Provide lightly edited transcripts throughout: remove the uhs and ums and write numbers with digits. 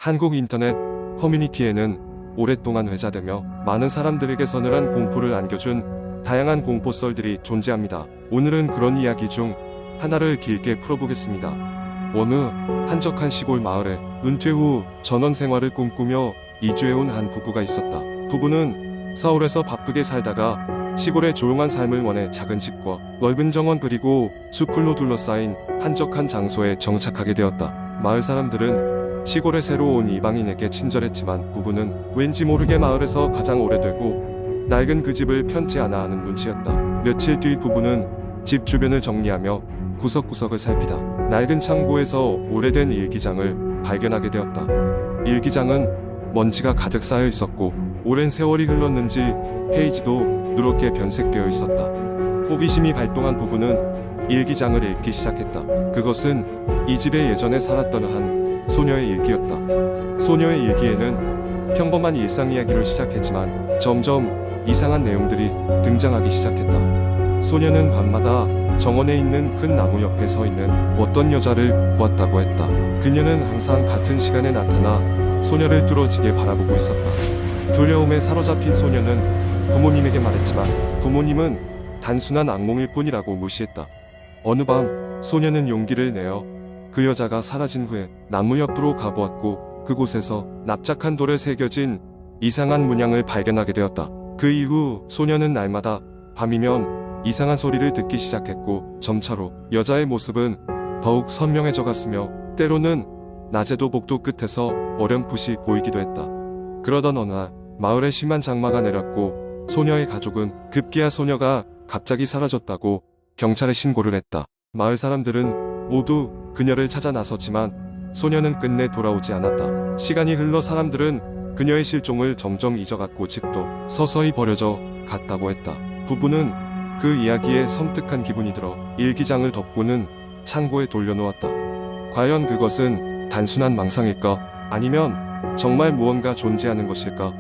한국 인터넷 커뮤니티에는 오랫동안 회자되며 많은 사람들에게 서늘한 공포를 안겨준 다양한 공포 썰들이 존재합니다. 오늘은 그런 이야기 중 하나를 길게 풀어보겠습니다. 어느 한적한 시골 마을에 은퇴 후 전원 생활을 꿈꾸며 이주해온 한 부부가 있었다. 부부는 서울에서 바쁘게 살다가 시골의 조용한 삶을 원해 작은 집과 넓은 정원 그리고 숲풀로 둘러싸인 한적한 장소에 정착하게 되었다. 마을 사람들은 시골에 새로 온 이방인에게 친절했지만 부부는 왠지 모르게 마을에서 가장 오래되고 낡은 그 집을 편치 않아 하는 눈치였다. 며칠 뒤 부부는 집 주변을 정리하며 구석구석을 살피다 낡은 창고에서 오래된 일기장을 발견하게 되었다. 일기장은 먼지가 가득 쌓여 있었고 오랜 세월이 흘렀는지 페이지도 누렇게 변색되어 있었다. 호기심이 발동한 부부는 일기장을 읽기 시작했다. 그것은 이 집에 예전에 살았던 한 소녀의 일기였다. 소녀의 일기에는 평범한 일상 이야기로 시작했지만 점점 이상한 내용들이 등장하기 시작했다. 소녀는 밤마다 정원에 있는 큰 나무 옆에 서 있는 어떤 여자를 보았다고 했다. 그녀는 항상 같은 시간에 나타나 소녀를 뚫어지게 바라보고 있었다. 두려움에 사로잡힌 소녀는 부모님에게 말했지만 부모님은 단순한 악몽일 뿐이라고 무시했다. 어느 밤 소녀는 용기를 내어 그 여자가 사라진 후에 나무 옆으로 가보았고 그곳에서 납작한 돌에 새겨진 이상한 문양을 발견하게 되었다. 그 이후 소녀는 날마다 밤이면 이상한 소리를 듣기 시작했고 점차로 여자의 모습은 더욱 선명해져 갔으며 때로는 낮에도 복도 끝에서 어렴풋이 보이기도 했다. 그러던 어느 날 마을에 심한 장마가 내렸고 소녀의 가족은 급기야 소녀가 갑자기 사라졌다고 경찰에 신고를 했다. 마을 사람들은 모두 그녀를 찾아 나섰지만 소녀는 끝내 돌아오지 않았다. 시간이 흘러 사람들은 그녀의 실종을 점점 잊어갔고 집도 서서히 버려져 갔다고 했다. 부부는 그 이야기에 섬뜩한 기분이 들어 일기장을 덮고는 창고에 돌려놓았다. 과연 그것은 단순한 망상일까? 아니면 정말 무언가 존재하는 것일까?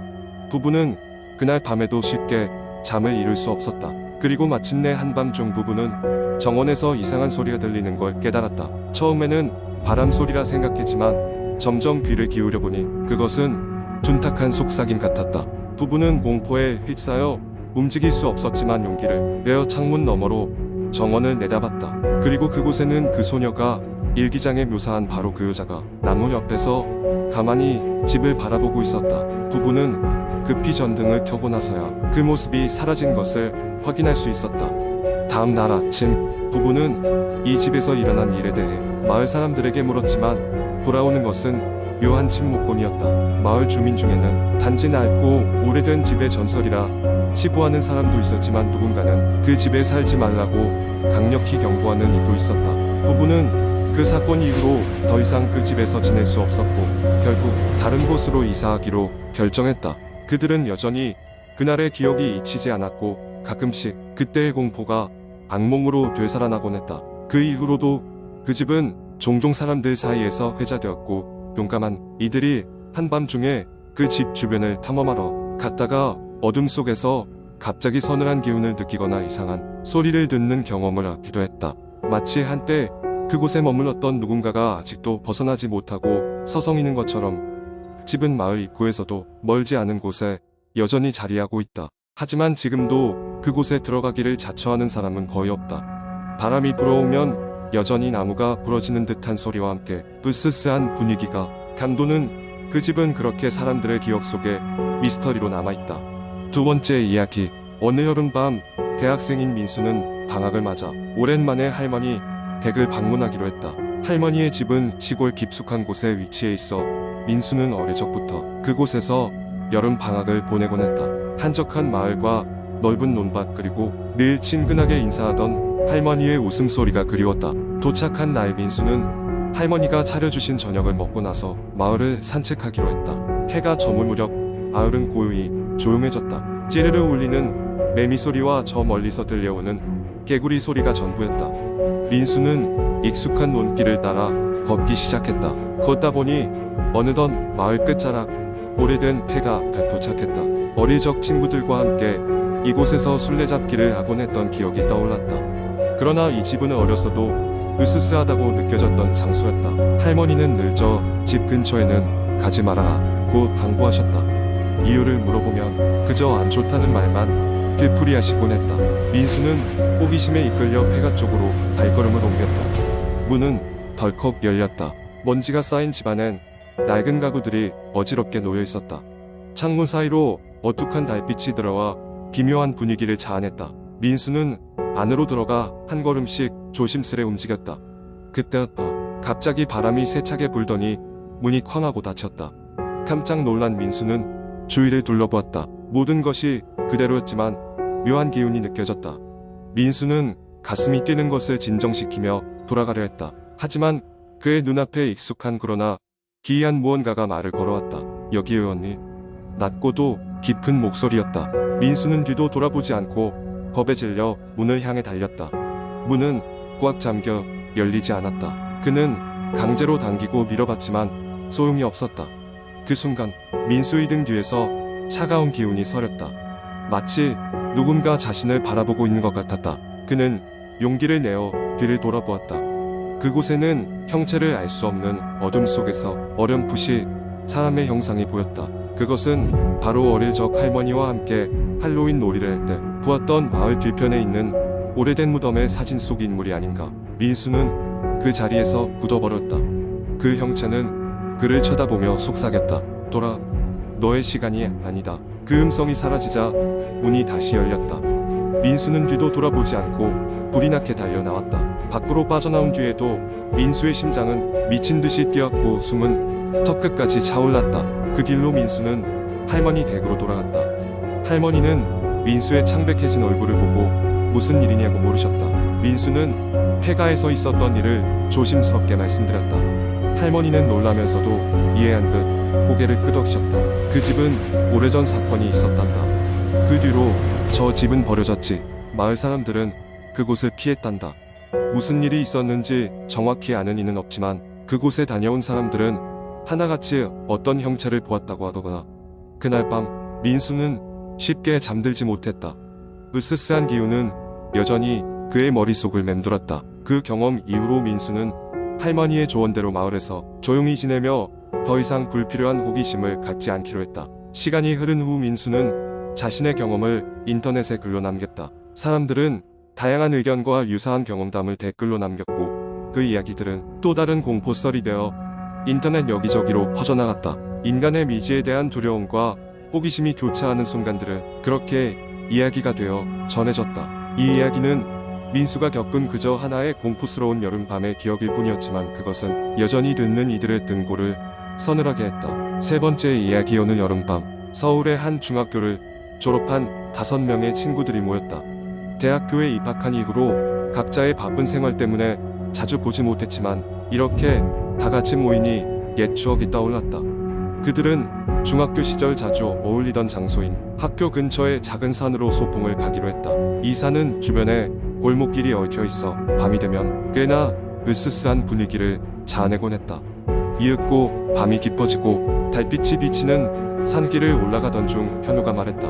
부부는 그날 밤에도 쉽게 잠을 이룰 수 없었다. 그리고 마침내 한밤중 부부는 정원에서 이상한 소리가 들리는 걸 깨달았다. 처음에는 바람 소리라 생각했지만 점점 귀를 기울여 보니 그것은 둔탁한 속삭임 같았다. 부부는 공포에 휩싸여 움직일 수 없었지만 용기를 내어 창문 너머로 정원을 내다봤다. 그리고 그곳에는 그 소녀가 일기장에 묘사한 바로 그 여자가 나무 옆에서 가만히 집을 바라보고 있었다. 부부는 급히 전등을 켜고 나서야 그 모습이 사라진 것을 확인할 수 있었다. 다음 날 아침 부부는 이 집에서 일어난 일에 대해 마을 사람들에게 물었지만 돌아오는 것은 묘한 침묵뿐이었다. 마을 주민 중에는 단지 낡고 오래된 집의 전설이라 치부하는 사람도 있었지만 누군가는 그 집에 살지 말라고 강력히 경고하는 이도 있었다. 부부는 그 사건 이후로 더 이상 그 집에서 지낼 수 없었고 결국 다른 곳으로 이사하기로 결정했다. 그들은 여전히 그날의 기억이 잊히지 않았고 가끔씩 그때의 공포가 악몽으로 되살아나곤 했다. 그 이후로도 그 집은 종종 사람들 사이에서 회자되었고 용감한 이들이 한밤중에 그 집 주변을 탐험하러 갔다가 어둠 속에서 갑자기 서늘한 기운을 느끼거나 이상한 소리를 듣는 경험을 하기도 했다. 마치 한때 그곳에 머물렀던 누군가가 아직도 벗어나지 못하고 서성이는 것처럼 집은 마을 입구에서도 멀지 않은 곳에 여전히 자리하고 있다. 하지만 지금도 그곳에 들어가기를 자처하는 사람은 거의 없다. 바람이 불어오면 여전히 나무가 부러지는 듯한 소리와 함께 으스스한 분위기가 감도는 그 집은 그렇게 사람들의 기억 속에 미스터리로 남아있다. 두 번째 이야기. 어느 여름밤 대학생인 민수는 방학을 맞아 오랜만에 할머니 댁을 방문하기로 했다. 할머니의 집은 시골 깊숙한 곳에 위치해 있어 민수는 어릴 적부터 그곳에서 여름 방학을 보내곤 했다. 한적한 마을과 넓은 논밭 그리고 늘 친근하게 인사하던 할머니의 웃음소리가 그리웠다. 도착한 날 민수는 할머니가 차려주신 저녁을 먹고 나서 마을을 산책하기로 했다. 해가 저물 무렵 마을은 고요히 조용해졌다. 찌르르 울리는 매미 소리와 저 멀리서 들려오는 개구리 소리가 전부였다. 민수는 익숙한 논길을 따라 걷기 시작했다. 걷다 보니 어느덧 마을 끝자락 오래된 폐가 도착했다. 어릴 적 친구들과 함께 이곳에서 술래잡기를 하곤 했던 기억이 떠올랐다. 그러나 이 집은 어렸어도 으스스하다고 느껴졌던 장소였다. 할머니는 늘 저 집 근처에는 가지 마라 고 당부하셨다. 이유를 물어보면 그저 안 좋다는 말만 되풀이하시곤 했다. 민수는 호기심에 이끌려 폐가 쪽으로 발걸음을 옮겼다. 문은 덜컥 열렸다. 먼지가 쌓인 집안엔 낡은 가구들이 어지럽게 놓여 있었다. 창문 사이로 어둑한 달빛이 들어와 기묘한 분위기를 자아냈다. 민수는 안으로 들어가 한 걸음씩 조심스레 움직였다. 그때였다. 갑자기 바람이 세차게 불더니 문이 쾅 하고 닫혔다. 깜짝 놀란 민수는 주위를 둘러보았다. 모든 것이 그대로였지만 묘한 기운이 느껴졌다. 민수는 가슴이 뛰는 것을 진정시키며 돌아가려 했다. 하지만 그의 눈앞에 익숙한 그러나 기이한 무언가가 말을 걸어왔다. 여기에 언니. 낮고도 깊은 목소리였다. 민수는 뒤도 돌아보지 않고 겁에 질려 문을 향해 달렸다. 문은 꽉 잠겨 열리지 않았다. 그는 강제로 당기고 밀어봤지만 소용이 없었다. 그 순간 민수의 등 뒤에서 차가운 기운이 서렸다. 마치 누군가 자신을 바라보고 있는 것 같았다. 그는 용기를 내어 뒤를 돌아보았다. 그곳에는 형체를 알 수 없는 어둠 속에서 어렴풋이 사람의 형상이 보였다. 그것은 바로 어릴 적 할머니와 함께 할로윈 놀이를 할 때 보았던 마을 뒤편에 있는 오래된 무덤의 사진 속 인물이 아닌가. 민수는 그 자리에서 굳어버렸다. 그 형체는 그를 쳐다보며 속삭였다. 돌아. 너의 시간이 아니다. 그 음성이 사라지자 문이 다시 열렸다. 민수는 뒤도 돌아보지 않고 불이 나게 달려나왔다. 밖으로 빠져나온 뒤에도 민수의 심장은 미친 듯이 뛰었고 숨은 턱끝까지 차올랐다. 그 길로 민수는 할머니 댁으로 돌아갔다. 할머니는 민수의 창백해진 얼굴을 보고 무슨 일이냐고 물으셨다. 민수는 폐가에서 있었던 일을 조심스럽게 말씀드렸다. 할머니는 놀라면서도 이해한 듯 고개를 끄덕이셨다. 그 집은 오래전 사건이 있었단다. 그 뒤로 저 집은 버려졌지. 마을 사람들은 그곳을 피했단다. 무슨 일이 있었는지 정확히 아는 이는 없지만 그곳에 다녀온 사람들은 하나같이 어떤 형체를 보았다고 하더구나. 그날 밤 민수는 쉽게 잠들지 못했다. 으스스한 기운은 여전히 그의 머릿속을 맴돌았다. 그 경험 이후로 민수는 할머니의 조언대로 마을에서 조용히 지내며 더 이상 불필요한 호기심을 갖지 않기로 했다. 시간이 흐른 후 민수는 자신의 경험을 인터넷에 글로 남겼다. 사람들은 다양한 의견과 유사한 경험담을 댓글로 남겼고 그 이야기들은 또 다른 공포썰이 되어 인터넷 여기저기로 퍼져나갔다. 인간의 미지에 대한 두려움과 호기심이 교차하는 순간들은 그렇게 이야기가 되어 전해졌다. 이 이야기는 민수가 겪은 그저 하나의 공포스러운 여름밤의 기억일 뿐이었지만 그것은 여전히 듣는 이들의 등골을 서늘하게 했다. 세 번째 이야기. 오는 여름밤 서울의 한 중학교를 졸업한 5명의 친구들이 모였다. 대학교에 입학한 이후로 각자의 바쁜 생활 때문에 자주 보지 못했지만 이렇게 다같이 모이니 옛 추억이 떠올랐다. 그들은 중학교 시절 자주 어울리던 장소인 학교 근처의 작은 산으로 소풍을 가기로 했다. 이 산은 주변에 골목길이 얽혀 있어 밤이 되면 꽤나 으스스한 분위기를 자아내곤 했다. 이윽고 밤이 깊어지고 달빛이 비치는 산길을 올라가던 중 현우가 말했다.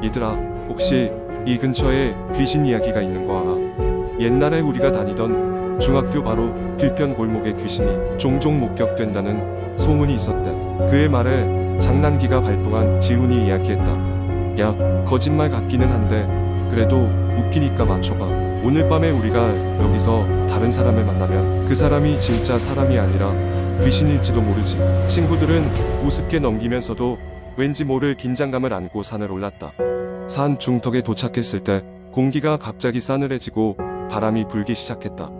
얘들아, 혹시 이 근처에 귀신 이야기가 있는 거 알아? 옛날에 우리가 다니던 중학교 바로 뒤편 골목에 귀신이 종종 목격된다는 소문이 있었대. 그의 말에 장난기가 발동한 지훈이 이야기했다. 야, 거짓말 같기는 한데 그래도 웃기니까 맞춰봐. 오늘 밤에 우리가 여기서 다른 사람을 만나면 그 사람이 진짜 사람이 아니라 귀신일지도 모르지. 친구들은 우습게 넘기면서도 왠지 모를 긴장감을 안고 산을 올랐다. 산 중턱에 도착했을 때 공기가 갑자기 싸늘해지고 바람이 불기 시작했다.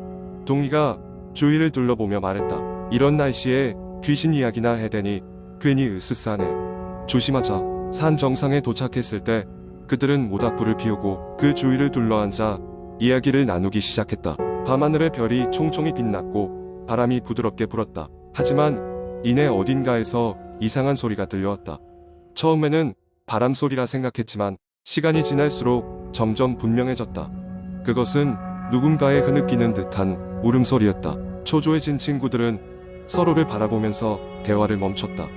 동희가 주위를 둘러보며 말했다. 이런 날씨에 귀신 이야기나 해대니 괜히 으스스하네. 조심하자. 산 정상에 도착했을 때 그들은 모닥불을 피우고 그 주위를 둘러앉아 이야기를 나누기 시작했다. 밤하늘의 별이 총총히 빛났고 바람이 부드럽게 불었다. 하지만 이내 어딘가에서 이상한 소리가 들려왔다. 처음에는 바람 소리라 생각했지만 시간이 지날수록 점점 분명해졌다. 그것은 누군가의 흐느끼는 듯한 울음소리였다. 초조해진 친구들은 서로를 바라보면서 대화를 멈췄다.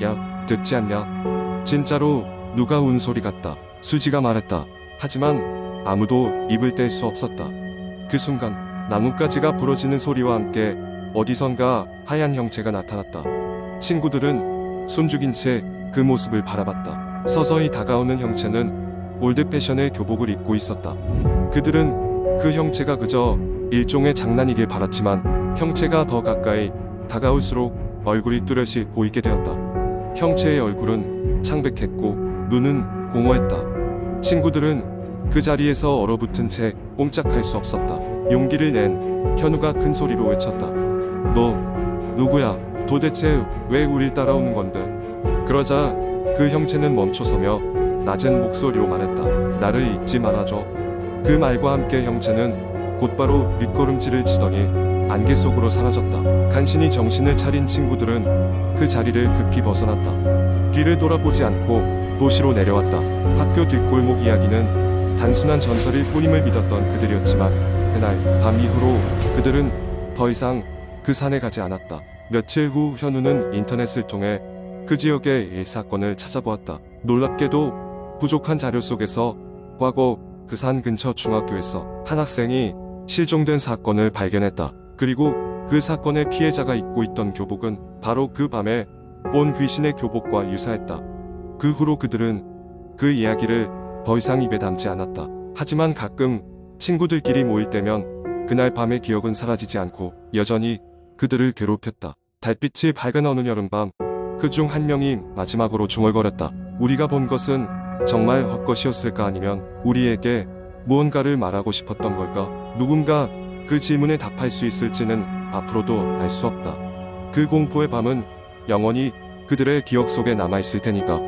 야, 듣지 않냐? 진짜로 누가 운 소리 같다. 수지가 말했다. 하지만 아무도 입을 뗄 수 없었다. 그 순간 나뭇가지가 부러지는 소리와 함께 어디선가 하얀 형체가 나타났다. 친구들은 숨죽인 채 그 모습을 바라봤다. 서서히 다가오는 형체는 올드 패션의 교복을 입고 있었다. 그들은 그 형체가 그저 일종의 장난이길 바랐지만 형체가 더 가까이 다가올수록 얼굴이 뚜렷이 보이게 되었다. 형체의 얼굴은 창백했고 눈은 공허했다. 친구들은 그 자리에서 얼어붙은 채 꼼짝할 수 없었다. 용기를 낸 현우가 큰 소리로 외쳤다. 너 누구야? 도대체 왜 우릴 따라오는 건데? 그러자 그 형체는 멈춰서며 낮은 목소리로 말했다. 나를 잊지 말아줘. 그 말과 함께 형체는 곧바로 밑걸음질을 치더니 안개 속으로 사라졌다. 간신히 정신을 차린 친구들은 그 자리를 급히 벗어났다. 뒤를 돌아보지 않고 도시로 내려왔다. 학교 뒷골목 이야기는 단순한 전설일 뿐임을 믿었던 그들이었지만 그날 밤 이후로 그들은 더 이상 그 산에 가지 않았다. 며칠 후 현우는 인터넷을 통해 그 지역의 일사건을 찾아보았다. 놀랍게도 부족한 자료 속에서 과거 그 산 근처 중학교에서 한 학생이 실종된 사건을 발견했다. 그리고 그 사건의 피해자가 입고 있던 교복은 바로 그 밤에 본 귀신의 교복과 유사했다. 그 후로 그들은 그 이야기를 더 이상 입에 담지 않았다. 하지만 가끔 친구들끼리 모일 때면 그날 밤의 기억은 사라지지 않고 여전히 그들을 괴롭혔다. 달빛이 밝은 어느 여름밤 그 중 한 명이 마지막으로 중얼거렸다. 우리가 본 것은 정말 헛것이었을까 아니면 우리에게 무언가를 말하고 싶었던 걸까? 누군가 그 질문에 답할 수 있을지는 앞으로도 알 수 없다. 그 공포의 밤은 영원히 그들의 기억 속에 남아있을 테니까.